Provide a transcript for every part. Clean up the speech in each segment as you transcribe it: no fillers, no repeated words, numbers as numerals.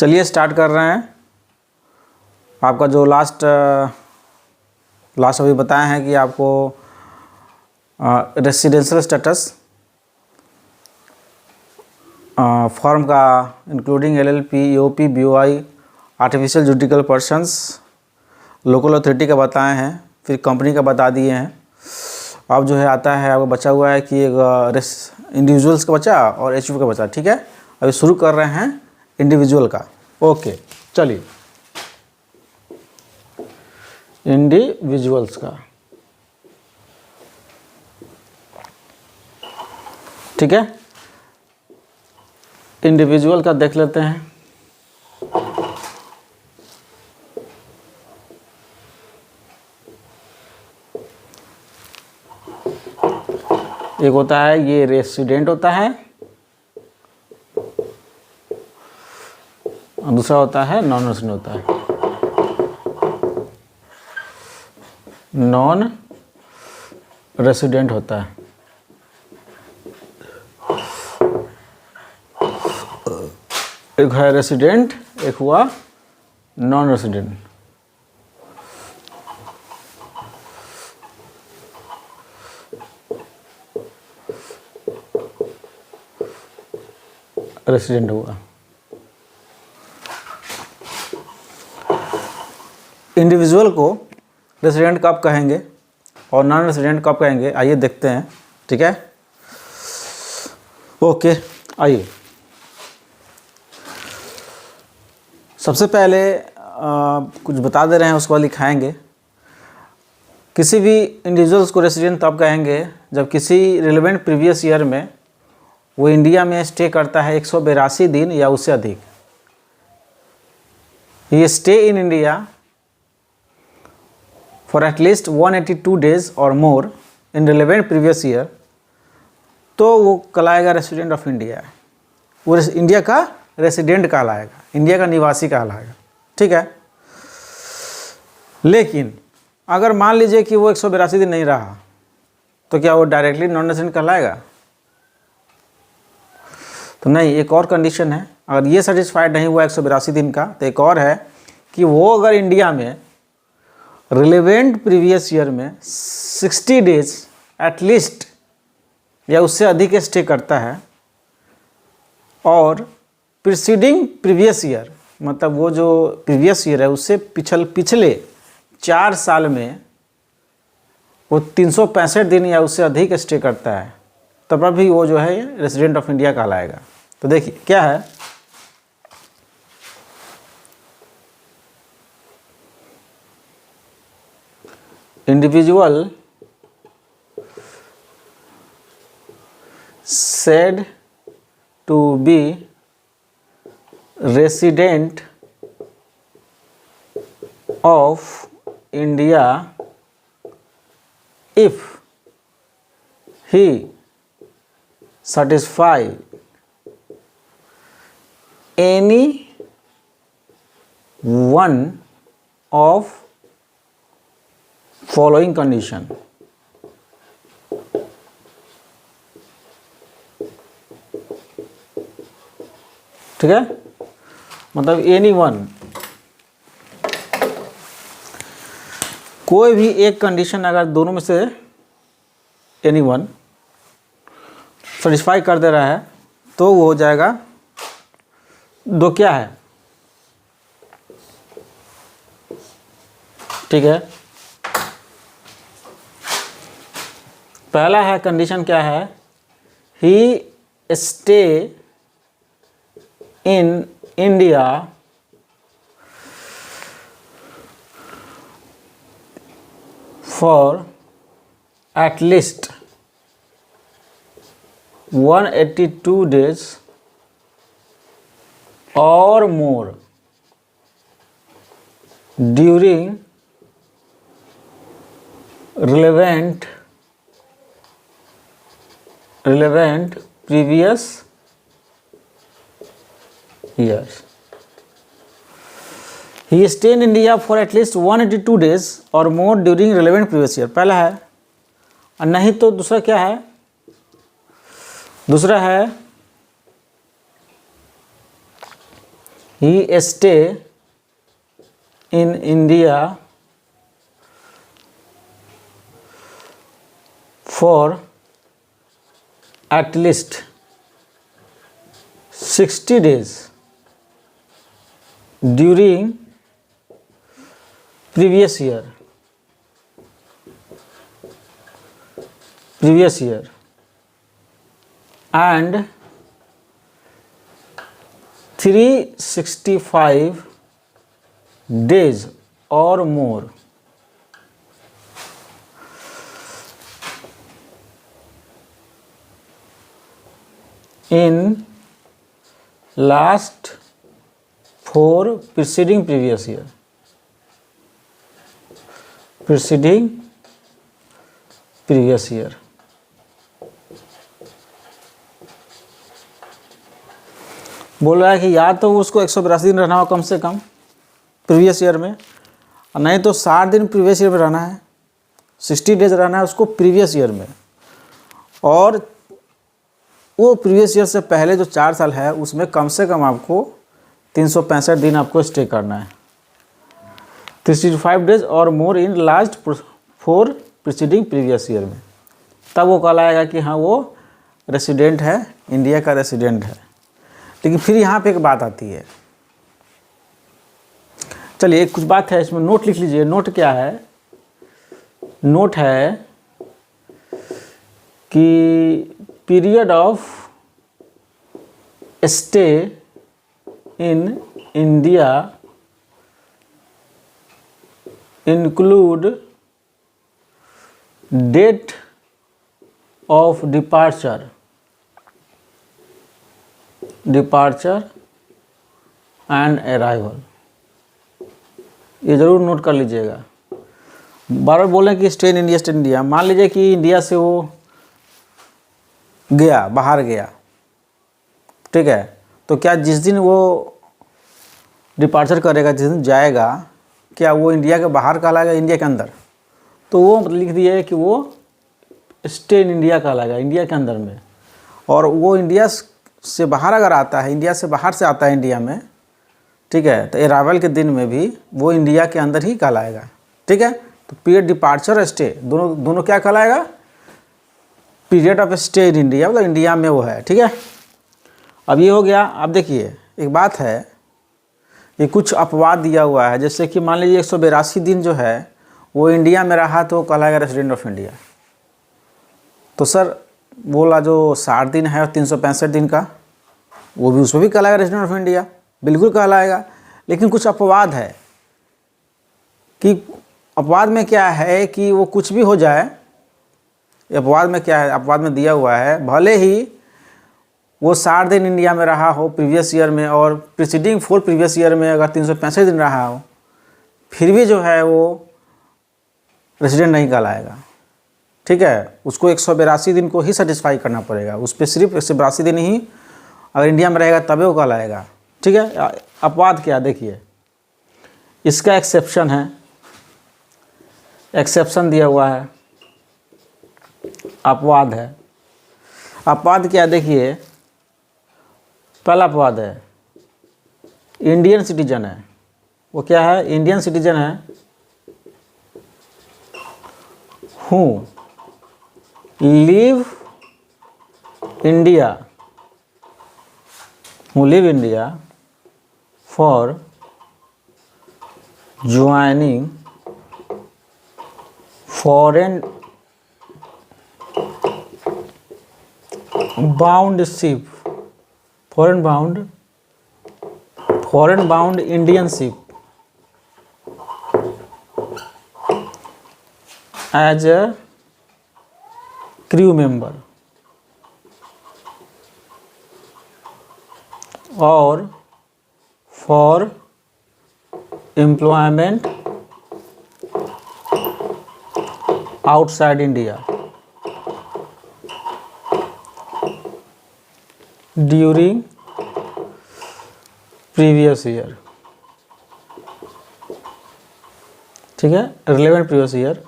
चलिए स्टार्ट कर रहे हैं। आपका जो लास्ट अभी बताए हैं कि आपको रेसिडेंशियल स्टेटस फॉर्म का including LLP, EOP, BOI, artificial judicial persons, local authority का बताए हैं, फिर कंपनी का बता दिए हैं। अब जो है आता है आपको बचा हुआ है कि एक इंडिविजुअल्स का बचा और HUF का बचा। ठीक है, अभी शुरू कर रहे हैं इंडिविजुअल का। ओके चलिए, इंडिविजुअल्स का। ठीक है, इंडिविजुअल का देख लेते हैं। एक होता है ये रेसिडेंट होता है, और दूसरा होता है नॉन रेसिडेंट होता है। नॉन रेसिडेंट होता है। एक है रेसिडेंट, एक हुआ नॉन रेसिडेंट। रेसिडेंट हुआ। इंडिविजुअल को रेसिडेंट कब कहेंगे और नॉन रेसिडेंट कब कहेंगे, आइए देखते हैं। ठीक है, ओके आइए। सबसे पहले कुछ बता दे रहे हैं, उसको लिखाएंगे। किसी भी इंडिविजुअल्स को रेसिडेंट तब कहेंगे जब किसी रिलेवेंट प्रीवियस ईयर में वो इंडिया में स्टे करता है 182 दिन या उससे अधिक। ये stay in India for at least 182 days और मोर इन रिलेवेंट प्रीवियस ईयर, तो वो कहलाएगा रेसिडेंट ऑफ इंडिया। वो इंडिया का रेसिडेंट कहलाएगा, इंडिया का निवासी कहलाएगा। ठीक है, लेकिन अगर मान लीजिए कि वो 182 दिन नहीं रहा, तो क्या वो डायरेक्टली नॉन रेसिडेंट कहलाएगा? तो नहीं, एक और कंडीशन है। अगर ये सेटिस्फाइड नहीं हुआ 182 दिन का, तो एक और है कि वो अगर इंडिया में रिलेवेंट प्रीवियस ईयर में 60 डेज एटलीस्ट या उससे अधिक स्टे करता है, और प्रीसीडिंग प्रीवियस ईयर मतलब वो जो प्रीवियस ईयर है उससे पिछले 4 साल में वो 365 दिन या उससे अधिक स्टे करता है, तब भी वो जो है रेसिडेंट ऑफ इंडिया कहलाएगा। तो देखिए क्या है, individual said to be resident of India if he satisfy any one of following condition। ठीक है, मतलब एनी वन, कोई भी एक कंडीशन अगर दोनों में से एनी वन सेटिस्फाई कर दे रहा है, तो वो हो जाएगा। दो क्या है, ठीक है, पहला है कंडीशन क्या है, ही stay in India for at least 182 days or more during relevant previous years। He stay in India for at least 182 days or more during relevant previous year, पहला है। और नहीं तो दूसरा क्या है, दूसरा है he stay in India for at least 60 days during previous year and 365 days or more in last 4 preceding previous year. बोल रहा है कि या तो उसको 182 दिन रहना हो कम से कम प्रीवियस ईयर में, और नहीं तो 60 दिन प्रीवियस ईयर में रहना है, 60 डेज रहना है उसको प्रीवियस ईयर में, और वो प्रीवियस ईयर से पहले जो 4 साल है उसमें कम से कम आपको 365 दिन आपको स्टे करना है, 365 डेज और more in last 4 preceding previous year में, तब वो कहलाएगा कि हाँ वो रेसिडेंट है, इंडिया का रेसिडेंट है। लेकिन फिर यहाँ पे एक बात आती है, चलिए कुछ बात है इसमें, नोट लिख लीजिए। नोट क्या है? नोट है कि period of stay in India include date of departure and arrival. ये ज़रूर नोट कर लीजिएगा। बार बार बोलें कि स्टे इन इंडिया, मान लीजिए कि इंडिया से वो गया, बाहर गया, ठीक है, तो क्या जिस दिन वो डिपार्चर करेगा, जिस दिन जाएगा, क्या वो इंडिया के बाहर कहलाएगा, इंडिया के अंदर? तो वो लिख दिए कि वो स्टे इन इंडिया कहलाएगा, इंडिया के अंदर में। और वो इंडिया से बाहर अगर आता है, इंडिया से बाहर से आता है इंडिया में, ठीक है, तो अराइवल के दिन में भी वो इंडिया के अंदर ही कहलाएगा, ठीक है। तो पीरियड डिपार्चर और स्टे दोनों क्या कहलाएगा? Period of stay in India, मतलब इंडिया में वो है, ठीक है। अब ये हो गया। अब देखिए एक बात है, ये कुछ अपवाद दिया हुआ है, जैसे कि मान लीजिए 182 दिन जो है वो इंडिया में रहा तो कहलाएगा रेसिडेंट ऑफ इंडिया। तो सर बोला जो 60 दिन है और 365 दिन का, वो भी उसमें भी कहलाएगा रेसिडेंट ऑफ इंडिया, बिल्कुल कहलाएगा। लेकिन कुछ अपवाद है, कि अपवाद में क्या है कि वो कुछ भी हो जाए, अपवाद में क्या है, अपवाद में दिया हुआ है भले ही वो 60 दिन इंडिया में रहा हो प्रीवियस ईयर में, और प्रीसीडिंग 4 प्रीवियस ईयर में अगर 365 दिन रहा हो, फिर भी जो है वो रेसिडेंट नहीं कहलाएगा, ठीक है। उसको 182 दिन को ही सेटिस्फाई करना पड़ेगा, उस पर सिर्फ 182 दिन ही अगर इंडिया में रहेगा तभी वो कहलाएगा, ठीक है। अपवाद क्या, देखिए इसका एक्सेप्शन है, एक्सेप्शन दिया हुआ है, अपवाद है। अपवाद क्या, देखिए पहला अपवाद है इंडियन सिटीजन है। वो क्या है? इंडियन सिटीजन है who live India for joining foreign bound ship, foreign bound Indian ship as a crew member or for employment outside India during previous year, ठीक है, रिलेवेंट प्रीवियस ईयर।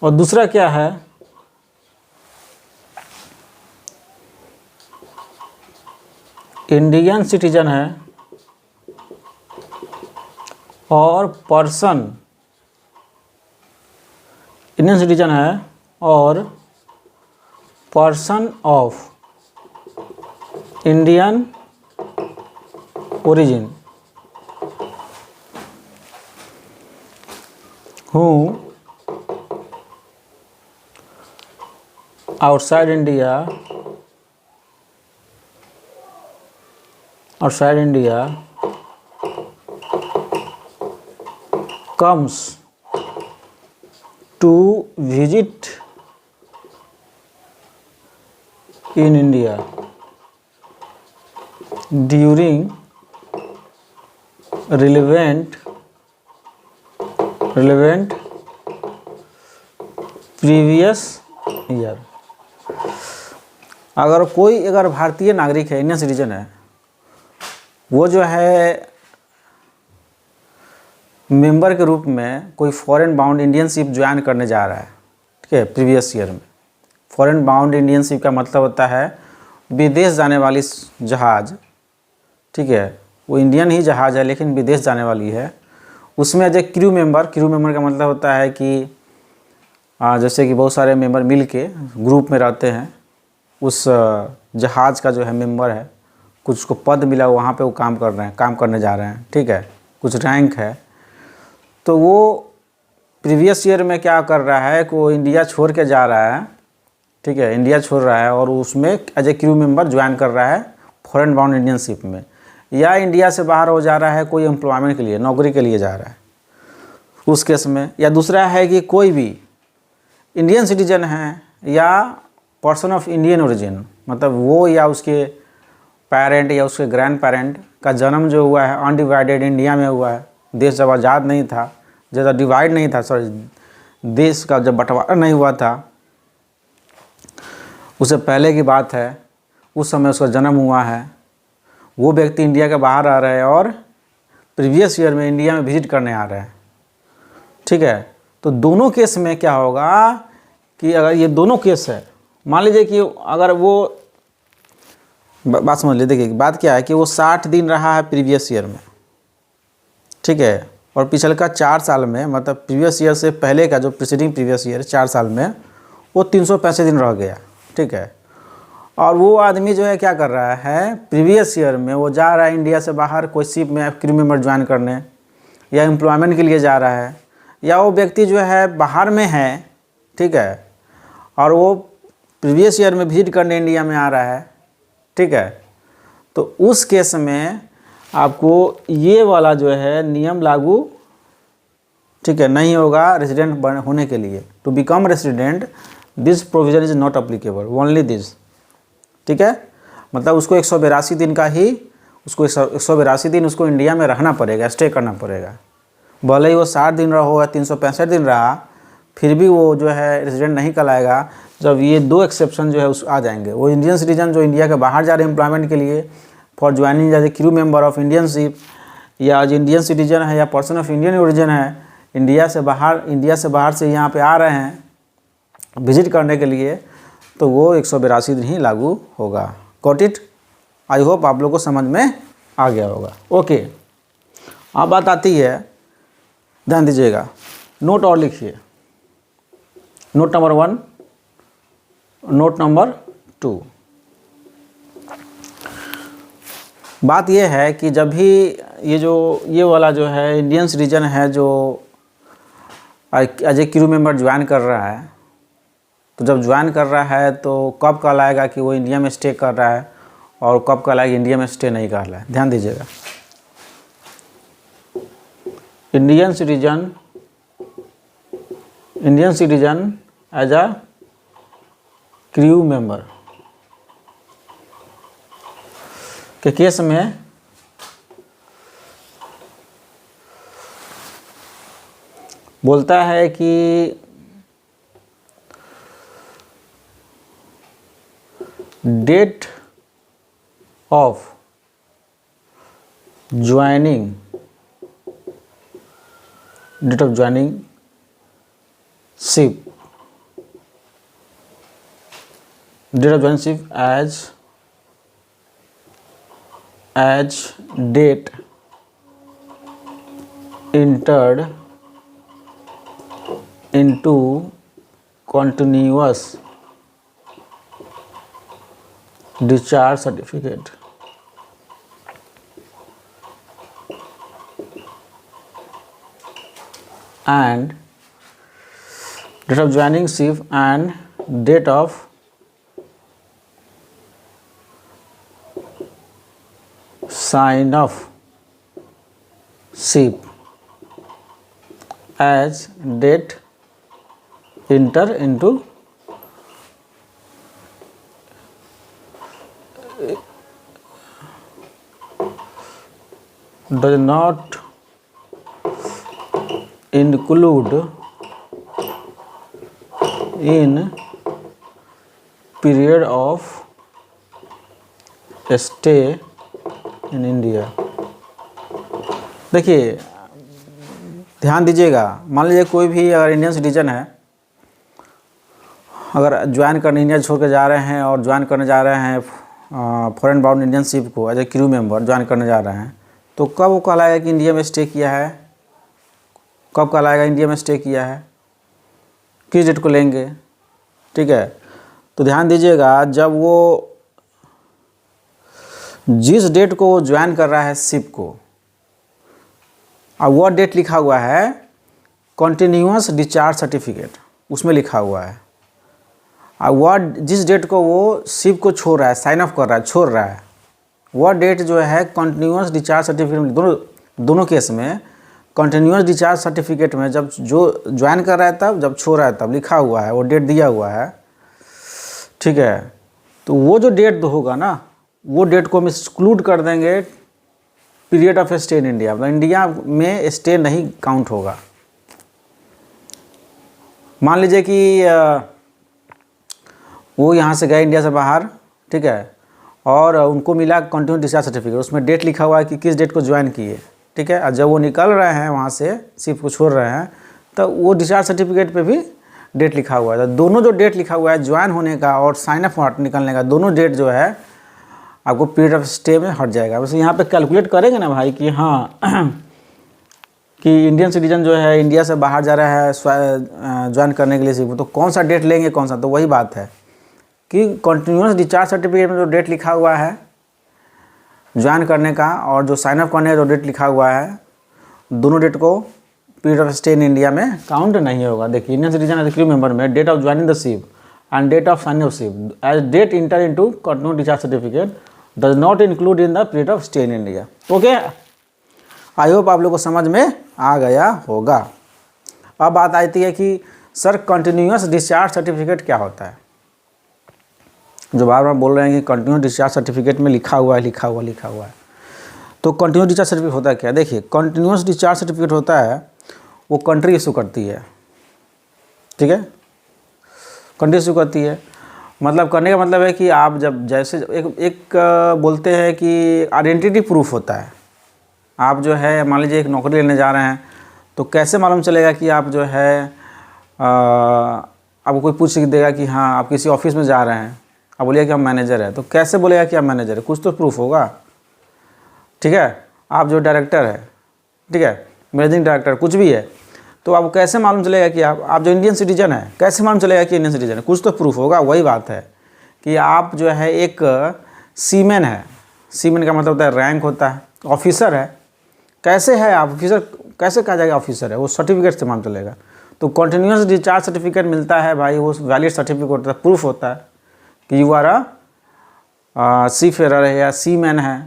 और दूसरा क्या है? इंडियन सिटीजन है और person Indian citizen है और person of Indian origin who outside India comes to visit in India during relevant previous year। अगर भारतीय नागरिक है, इंडियन सिटीजन है, वो जो है मेंबर के रूप में कोई foreign bound Indian ship join करने जा रहा है, ठीक है, प्रीवियस ईयर में। फॉरेन बाउंड इंडियन शिप का मतलब होता है विदेश जाने वाली जहाज़, ठीक है, वो इंडियन ही जहाज़ है लेकिन विदेश जाने वाली है। उसमें एज ए क्रू मेंबर का मतलब होता है कि जैसे कि बहुत सारे मेंबर मिल के ग्रुप में रहते हैं, उस जहाज़ का जो है मेंबर है, कुछ को पद मिला वहाँ पे वो काम करने जा रहे हैं, ठीक है, कुछ रैंक है। तो वो प्रीवियस ईयर में क्या कर रहा है कि वो इंडिया छोड़ के जा रहा है, ठीक है, इंडिया छोड़ रहा है और उसमें as a crew member join कर रहा है फॉरेन बाउंड इंडियन शिप में, या इंडिया से बाहर हो जा रहा है कोई एम्प्लॉयमेंट के लिए, नौकरी के लिए जा रहा है उस केस में। या दूसरा है कि कोई भी इंडियन सिटीजन है या पर्सन ऑफ इंडियन ओरिजिन, मतलब वो या उसके पेरेंट या उसके ग्रैंड पेरेंट का जन्म जो हुआ है अनडिवाइडेड इंडिया में हुआ है, देश जब आज़ाद नहीं था, ज़्यादा डिवाइड नहीं था, सॉरी, देश का जब बंटवारा नहीं हुआ था, उससे पहले की बात है, उस समय उसका जन्म हुआ है, वो व्यक्ति इंडिया के बाहर आ रहा है और प्रीवियस ईयर में इंडिया में विजिट करने आ रहा है, ठीक है। तो दोनों केस में क्या होगा कि अगर ये दोनों केस है, मान लीजिए कि अगर वो बात समझ लीजिए, देखिए बात क्या है कि वो 60 दिन रहा है प्रीवियस ईयर में, ठीक है, और पिछले का 4 साल में, मतलब प्रीवियस ईयर से पहले का जो प्रीसीडिंग प्रीवियस ईयर 4 साल में वो 365 दिन रह गया, ठीक है। और वो आदमी जो है क्या कर रहा है, प्रीवियस ईयर में वो जा रहा है इंडिया से बाहर कोई शिप में क्रू मेंबर ज्वाइन करने या एम्प्लॉयमेंट के लिए जा रहा है, या वो व्यक्ति जो है बाहर में है, ठीक है, और वो प्रीवियस ईयर में विजिट करने इंडिया में आ रहा है, ठीक है। तो उस केस में आपको ये वाला जो है नियम लागू, ठीक है, नहीं होगा रेजिडेंट होने के लिए। To become resident this provision is not applicable, only this, ठीक है। मतलब उसको 182 दिन का ही, उसको 182 दिन उसको इंडिया में रहना पड़ेगा, स्टे करना पड़ेगा। भले ही वो 60 दिन रहा हो या 365 दिन रहा, फिर भी वो जो है रेजिडेंट नहीं कहलाएगा जब ये 2 एक्सेप्शन जो है उस आ जाएंगे। वो इंडियन सिटीजन जो इंडिया के बाहर जा रहे हैं एम्प्लॉयमेंट के लिए for joining as a crew member of Indian ship, या जो इंडियन सिटीजन है या पर्सन ऑफ इंडियन ओरिजिन है, इंडिया से बाहर से यहाँ पे आ रहे हैं विजिट करने के लिए, तो वो 182 दिन ही लागू होगा। Got it? आई होप आप लोग को समझ में आ गया होगा। ओके, अब बात आती है, ध्यान दीजिएगा, नोट और लिखिए, नोट नंबर 1, नोट नंबर 2। बात यह है कि जब भी ये वाला जो है इंडियन सिटीजन है जो as a crew member join कर रहा है, तो जब ज्वाइन कर रहा है तो कब कहलाएगा कि वो इंडिया में स्टे कर रहा है और कब कहलाएगा इंडिया में स्टे नहीं कर रहा है। ध्यान दीजिएगा, Indian citizen as a crew member के केस में बोलता है कि date of joining ship as as date entered into continuous discharge certificate and date of joining ship and date of sign of ship as date enter into does not include in period of stay in India। देखिए ध्यान दीजिएगा, मान लीजिए कोई भी अगर Indian citizen है, अगर ज्वाइन करने इंडिया छोड़ के जा रहे हैं और ज्वाइन करने जा रहे हैं फॉरेन बाउंड इंडियन शिप को as a crew member join करने जा रहे हैं, तो कब वो कहलाएगा कि इंडिया में स्टे किया है, कब कहलाएगा इंडिया में स्टे किया है, किस डेट को लेंगे। ठीक है, तो ध्यान दीजिएगा, जब वो जिस डेट को वो ज्वाइन कर रहा है शिप को, और वह डेट लिखा हुआ है कॉन्टिन्यूअस डिस्चार्ज सर्टिफिकेट, उसमें लिखा हुआ है, और वह जिस डेट को वो शिप को छोड़ रहा है, साइन ऑफ कर रहा है, छोड़ रहा है, वह डेट जो है कॉन्टिन्यूअस डिस्चार्ज सर्टिफिकेट, दोनों केस में कॉन्टिन्यूअस डिस्चार्ज सर्टिफिकेट में जब जो ज्वाइन कर रहा है तब, जब छोड़ रहा है तब लिखा हुआ है, वो डेट दिया हुआ है। ठीक है, तो वो जो डेट होगा ना, वो डेट को हम एक्सक्लूड कर देंगे period of stay in India, मतलब इंडिया में स्टे नहीं काउंट होगा। मान लीजिए कि वो यहाँ से गए इंडिया से बाहर, ठीक है, और उनको मिला कंटिन्यू डिस्चार्ज सर्टिफिकेट, उसमें डेट लिखा हुआ है कि किस डेट को ज्वाइन किए। ठीक है, और जब वो निकल रहे हैं वहाँ से, शिप को छोड़ रहे हैं, तो वो डिस्चार्ज सर्टिफिकेट पे भी डेट लिखा हुआ है। तो दोनों जो डेट लिखा हुआ है ज्वाइन होने का और साइन अप निकलने का, दोनों डेट जो है आपको पीरियड ऑफ स्टे में हट जाएगा। वैसे यहाँ पे कैलकुलेट करेंगे ना भाई कि हाँ कि इंडियन सिटीजन जो है इंडिया से बाहर जा रहा है ज्वाइन करने के लिए शिप, तो कौन सा डेट लेंगे, कौन सा, तो वही बात है कि कंटिन्यूअस डिस्चार्ज सर्टिफिकेट में जो डेट लिखा हुआ है ज्वाइन करने का और जो साइन अप करने का जो डेट लिखा हुआ है, दोनों डेट को period of stay in India में काउंट नहीं होगा। देखिए, Indian citizen as crew member में date of joining the ship and date of signing off ship as date enter into continuous discharge certificate does not include in the period of stay in India. Okay, I hope आप लोग को समझ में आ गया होगा। अब बात आती है कि सर कंटिन्यूअस डिस्चार्ज सर्टिफिकेट क्या होता है, जो बार बार बोल रहे हैं कि कंटिन्यूअस डिस्चार्ज सर्टिफिकेट में लिखा हुआ है। तो कंटिन्यूअस डिस्चार्ज सर्टिफिकेट होता है क्या? देखिए, कंटिन्यूअस डिस्चार्ज सर्टिफिकेट होता है वो कंट्री इशू करती है। ठीक है, कंट्री इशू करती है, मतलब करने का मतलब है कि आप जब जैसे एक बोलते हैं कि आइडेंटिटी प्रूफ होता है। आप जो है मान लीजिए एक नौकरी लेने जा रहे हैं, तो कैसे मालूम चलेगा कि आप जो है आपको कोई पूछ देगा कि हाँ आप किसी ऑफिस में जा रहे हैं, आप बोलिए कि हम मैनेजर है, तो कैसे बोलेगा कि आप मैनेजर है? कुछ तो प्रूफ होगा। ठीक है, आप जो डायरेक्टर है, ठीक है, मैनेजिंग डायरेक्टर, कुछ भी है, तो आपको कैसे मालूम चलेगा कि आप जो इंडियन सिटीजन है, कैसे मालूम चलेगा कि इंडियन सिटीजन है? कुछ तो प्रूफ होगा। वही बात है कि आप जो है एक सीमैन है, सीमैन का मतलब होता है रैंक होता है, ऑफिसर है, कैसे है आप ऑफिसर, कैसे कहा जाएगा ऑफिसर है? वो सर्टिफिकेट से मालूम चलेगा। तो कंटिन्यूअस डिस्चार्ज सर्टिफिकेट मिलता है भाई, वो वैलिड सर्टिफिकेट होता है, प्रूफ होता है कि you are a seafarer है या सी मैन है।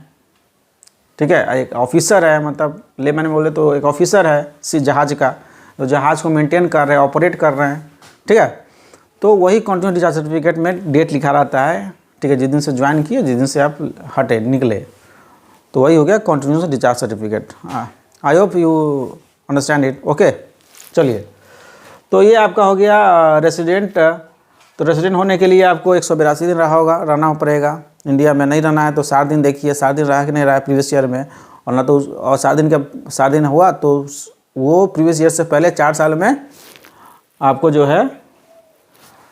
ठीक है, एक ऑफिसर है, मतलब लेमैन में बोले तो एक ऑफिसर है सी जहाज़ का, तो जहाज़ को मेंटेन कर रहे हैं, ऑपरेट कर रहे हैं। ठीक है, तो वही कंटिन्यूअस डिस्चार्ज सर्टिफिकेट में डेट लिखा रहता है। ठीक है, जिस दिन से ज्वाइन किए, जिस दिन से आप हटे निकले, तो वही हो गया continuous discharge certificate. I hope you understand it. Okay, चलिए, तो ये आपका हो गया रेसिडेंट। तो रेसिडेंट होने के लिए आपको 182 दिन रहना पड़ेगा। इंडिया में नहीं रहना है तो 7 दिन देखिए, 7 दिन रहा कि नहीं रहा प्रीवियस ईयर में, और ना तो और 7 दिन हुआ तो वो प्रीवियस ईयर से पहले 4 साल में आपको जो है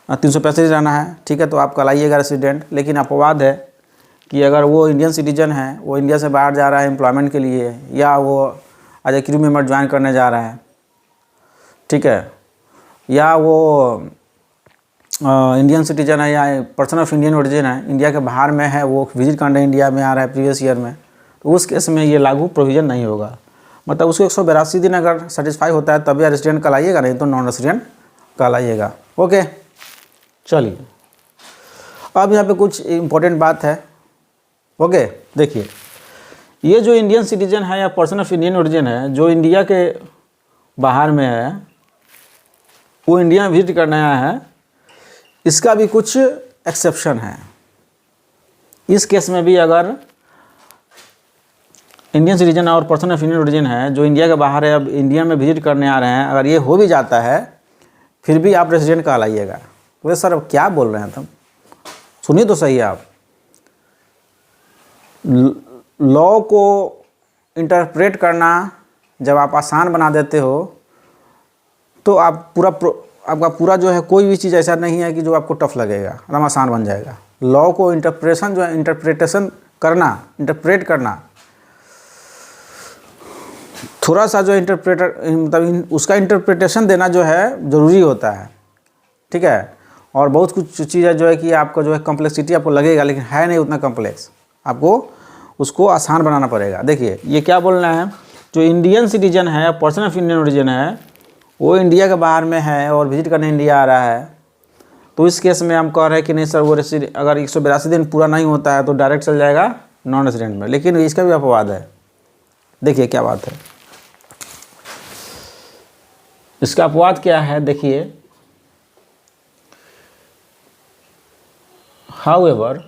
365 दिन रहना है। ठीक है, तो आप कहलाइएगा रेसिडेंट। लेकिन अपवाद है कि अगर वो इंडियन सिटीजन है, वो इंडिया से बाहर जा रहा है एम्प्लॉयमेंट के लिए, या वो as a crew member join करने जा रहा है, ठीक है, या वो इंडियन सिटीजन है या पर्सन ऑफ इंडियन ओरिजिन है, इंडिया के बाहर में है, वो विजिट करने इंडिया में आ रहा है प्रीवियस ईयर में, तो उस केस में ये लागू प्रोविज़न नहीं होगा। मतलब उसको 182 दिन अगर सेटिस्फाई होता है तभी रेसिडेंट कहलाइएगा, नहीं तो नॉन रेसिडेंट कहलाइएगा। ओके, चलिए अब यहाँ पे कुछ इम्पोर्टेंट बात है। ओके, देखिए, ये जो इंडियन सिटीजन है या पर्सन ऑफ इंडियन ओरिजिन है जो इंडिया के बाहर में है, वो इंडिया में विजिट करने आया है, इसका भी कुछ एक्सेप्शन है। इस केस में भी अगर इंडियन सिटीजन और पर्सन ऑफ इंडियन ओरिजिन है जो इंडिया के बाहर है, अब इंडिया में विजिट करने आ रहे हैं, अगर ये हो भी जाता है फिर भी आप रेसिडेंट कहलाइएगा। तो सर अब क्या बोल रहे हैं तुम, सुनिए तो सही आप। लॉ को इंटरप्रेट करना जब आप आसान बना देते हो तो आप आपका पूरा जो है कोई भी चीज़ ऐसा नहीं है कि जो आपको टफ लगेगा, एकदम आसान बन जाएगा। लॉ को इंटरप्रेशन जो है इंटरप्रेटेशन करना, इंटरप्रेट करना, थोड़ा सा जो इंटरप्रेटर मतलब उसका इंटरप्रिटेशन देना जो है ज़रूरी होता है, ठीक है। और बहुत कुछ चीज़ें जो है कि आपको जो है कॉम्प्लेक्सिटी आपको लगेगा, लेकिन है नहीं उतना कॉम्प्लेक्स, आपको उसको आसान बनाना पड़ेगा। देखिए ये क्या बोलना है, जो इंडियन सिटीजन है, पर्सन ऑफ इंडियन ओरिजिन है, वो इंडिया के बाहर में है और विजिट करने इंडिया आ रहा है, तो इस केस में हम कह रहे हैं कि नहीं सर वो अगर 182 दिन पूरा नहीं होता है तो डायरेक्ट चल जाएगा नॉन रेसिडेंट में। लेकिन इसका भी अपवाद है। देखिए क्या बात है, इसका अपवाद क्या है, देखिए, however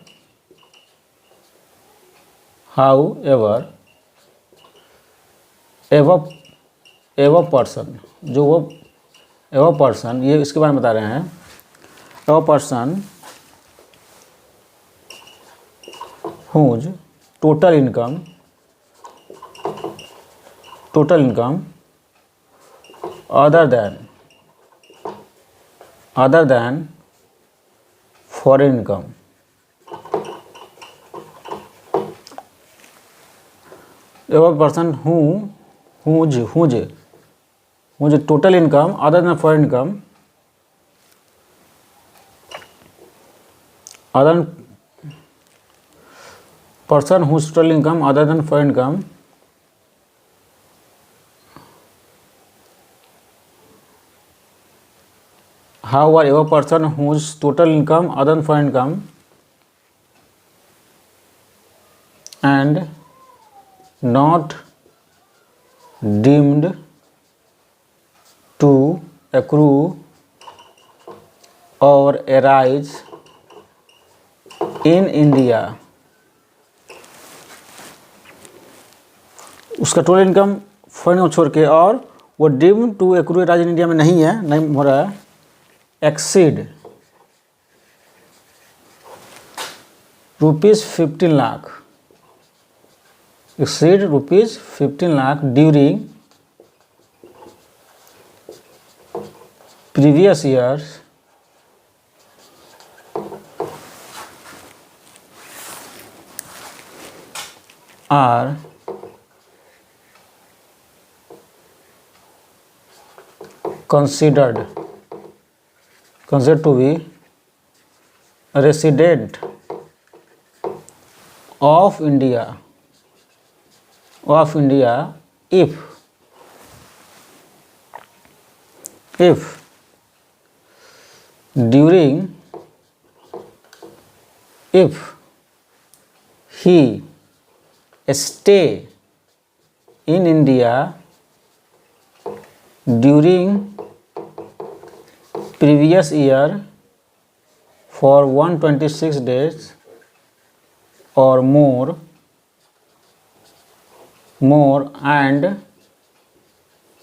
एवं पर्सन, जो वो एवं पर्सन, ये इसके बारे में बता रहे हैं, एवं person whose total income other than foreign income, a person whose total income other than foreign income, person whose total income other than foreign income however a person whose total income other than foreign income and not deemed to accrue or arise in India, उसका total income foreign छोड़ के और वो deem to accrue arise in India में नहीं है, नहीं हो रहा है, exceed ₹15 lakh, exceed ₹15 lakh during previous years are considered to be resident of India if he stay in India during previous year for 126 days or more and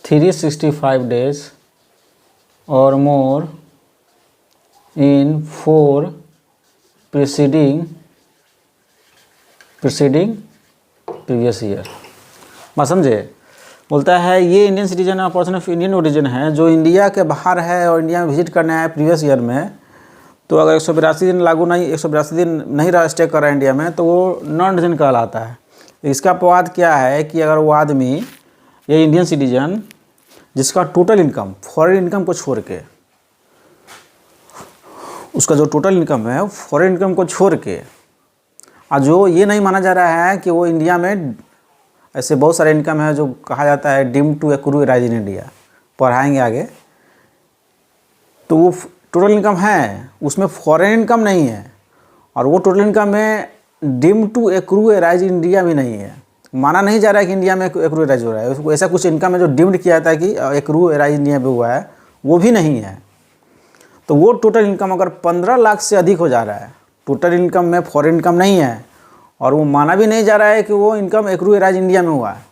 365 days or more in 4 preceding previous year। मैं समझे, बोलता है ये Indian citizen और person of Indian origin है जो India के बाहर है और इंडिया में विजिट करने आया प्रीवियस ईयर में, तो अगर 182 दिन लागू नहीं 182 दिन नहीं रहा स्टे कर रहा है इंडिया में तो वो नॉन रेजिडेंट कहलाता है। इसका अपवाद क्या है कि अगर वो आदमी या इंडियन सिटीजन जिसका टोटल इनकम फॉरेन इनकम को छोड़ के, उसका जो टोटल इनकम है फॉरेन इनकम को छोड़ के, और जो ये नहीं माना जा रहा है कि वो इंडिया में, ऐसे बहुत सारे इनकम है जो कहा जाता है deem to accrue arise in India, पढ़ाएंगे आगे, तो वो टोटल इनकम है उसमें फॉरेन इनकम नहीं है, और वो टोटल इनकम में deem to accrue arise in India भी नहीं है। माना नहीं जा रहा है कि इंडिया में एक्रू राइज हो रहा है, उसको ऐसा कुछ इनकम है जो डीम्ड किया जाता है कि एक्रू राइज इंडिया में हुआ है, वो भी नहीं है। तो वो टोटल इनकम अगर 15 लाख से अधिक हो जा रहा है, टोटल इनकम में फॉरेन इनकम नहीं है, और वो माना भी नहीं जा रहा है कि वो इनकम एक्रू राइज इंडिया में हुआ है,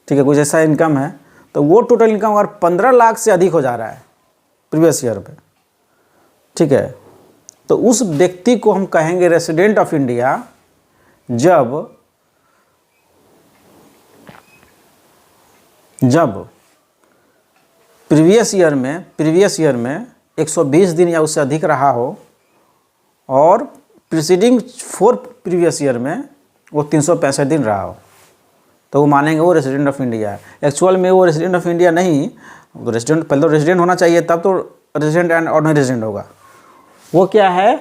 ठीक है, कुछ ऐसा इनकम है, तो वो टोटल इनकम अगर 15 लाख से अधिक हो जा रहा है प्रीवियस ईयर पे, ठीक है, तो उस व्यक्ति को हम कहेंगे रेसिडेंट ऑफ इंडिया जब प्रीवियस ईयर में 120 दिन या उससे अधिक रहा हो, और प्रीसीडिंग 4 प्रीवियस ईयर में वो 365 दिन रहा हो, तो वो मानेंगे वो रेसिडेंट ऑफ इंडिया है। एक्चुअल में वो रेसिडेंट ऑफ इंडिया नहीं, तो रेसिडेंट पहले तो रेसिडेंट होना चाहिए, तब तो रेसिडेंट एंड ऑर्डिनरी रेसिडेंट होगा। वो क्या है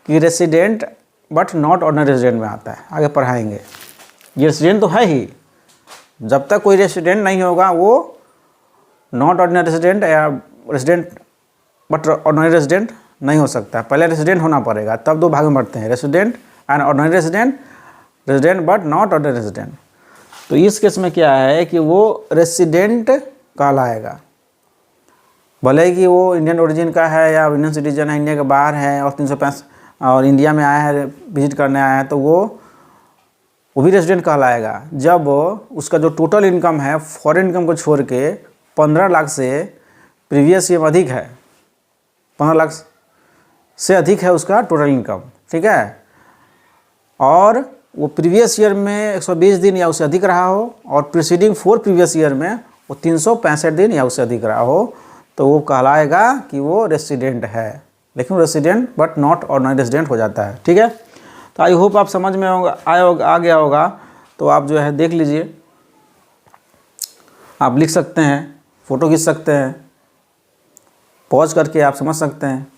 कि resident but not ordinary resident में आता है, आगे पढ़ाएंगे। ये रेसिडेंट तो है ही, जब तक कोई रेसिडेंट नहीं होगा वो नॉट ऑर्डिनरी रेसिडेंट या रेसिडेंट बट ऑर्डिनरी रेसिडेंट नहीं हो सकता। पहले रेसिडेंट होना पड़ेगा, तब 2 भाग में बढ़ते हैं, resident and ordinary resident, resident but not ordinary resident. तो इस केस में क्या है कि वो रेसिडेंट कहलाएगा, भले ही कि वो इंडियन ओरिजिन का है या इंडियन सिटीजन है, इंडिया के बाहर है और 365 और इंडिया में आया है, विजिट करने आया है, तो वो भी रेसिडेंट कहलाएगा जब उसका जो टोटल इनकम है फॉरेन इनकम को छोड़ के 15 लाख से प्रीवियस ईयर में अधिक है, 15 लाख से अधिक है उसका टोटल इनकम, ठीक है, और वो प्रीवियस ईयर में 120 दिन या उससे अधिक रहा हो, और प्रीसीडिंग 4 प्रीवियस ईयर में वो 365 दिन या उससे अधिक रहा हो, तो वो कहलाएगा कि वो रेसिडेंट है। लेकिन resident but not ordinary resident हो जाता है, ठीक है। तो आई होप आप समझ में आ गया होगा। तो आप जो है देख लीजिए, आप लिख सकते हैं, फ़ोटो खींच सकते हैं, पॉज करके आप समझ सकते हैं।